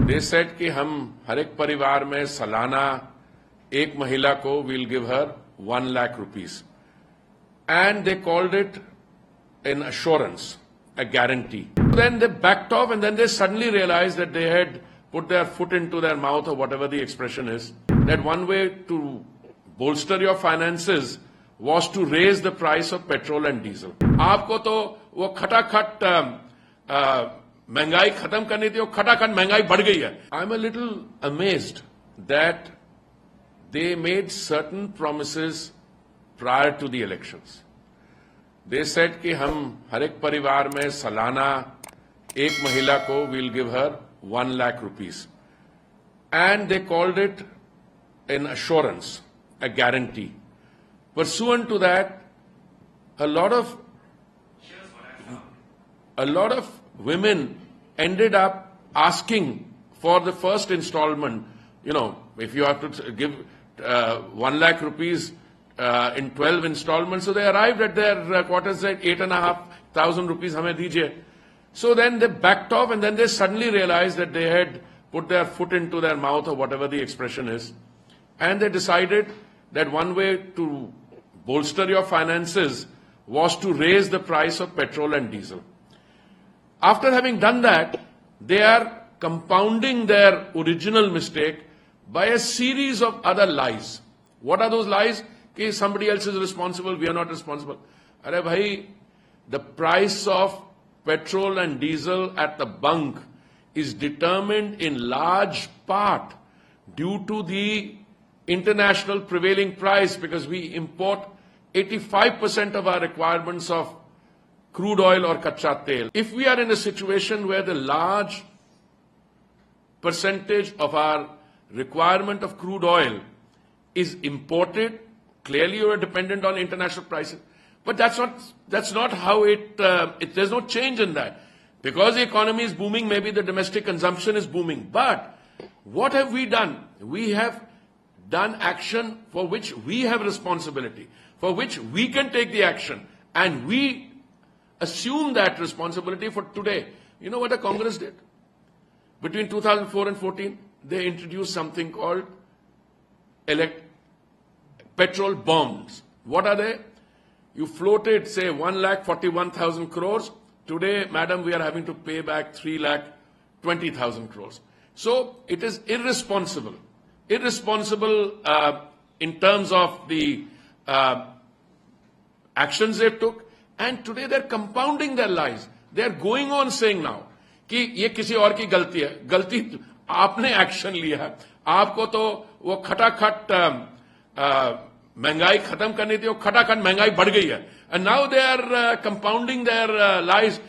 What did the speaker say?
They said कि हम हर एक परिवार में सालाना एक महिला को will give her 1 lakh rupees and they called it an assurance, a guarantee. Then they backed off and then they suddenly realized that they had put their foot into their mouth or whatever the expression is, that one way to bolster your finances was to raise the price of petrol and diesel. आपको तो वो खटाखट महंगाई खत्म करनी थी, वो खटाखट महंगाई बढ़ गई है. I'm a little amazed that they made certain promises prior to the elections. They said कि हम हर एक परिवार में सालाना एक महिला को will give her 1 lakh rupees and they called it an assurance, a guarantee. Pursuant to that, a lot of women ended up asking for the first installment. You know, if you have to give 1 lakh rupees in 12 installments, so they arrived at their quarters at 8,500 rupees hame dijiye. So then they backed off and then they suddenly realized that they had put their foot into their mouth or whatever the expression is, and they decided that one way to bolster your finances was to raise the price of petrol and diesel. After having done that, they are compounding their original mistake by a series of other lies. What are those lies? कि somebody else is responsible, we are not responsible. अरे भाई, the price of petrol and diesel at the bunk is determined in large part due to the international prevailing price, because we import 85% of our requirements of crude oil or kacha tel. If we are in a situation where the large percentage of our requirement of crude oil is imported, clearly you are dependent on international prices. But that's not how there's no change in that. Because the economy is booming, maybe the domestic consumption is booming. But what have we done? We have done action for which we have responsibility, for which we can take the action. And we assume that responsibility for today. You know what the Congress did? Between 2004 and 14, they introduced something called petrol bonds. What are they? You floated, say, 1,41,000 crores. Today, madam, we are having to pay back 3,20,000 crores. So it is irresponsible. Irresponsible in terms of the actions they took. And today they're compounding their lies. They're going on saying now कि ये किसी और की गलती है. गलती आपने action लिया है. आपको तो वो खटाखट महंगाई खत्म करनी थी, वो खटाखट महंगाई बढ़ गई है. And now they are compounding their lies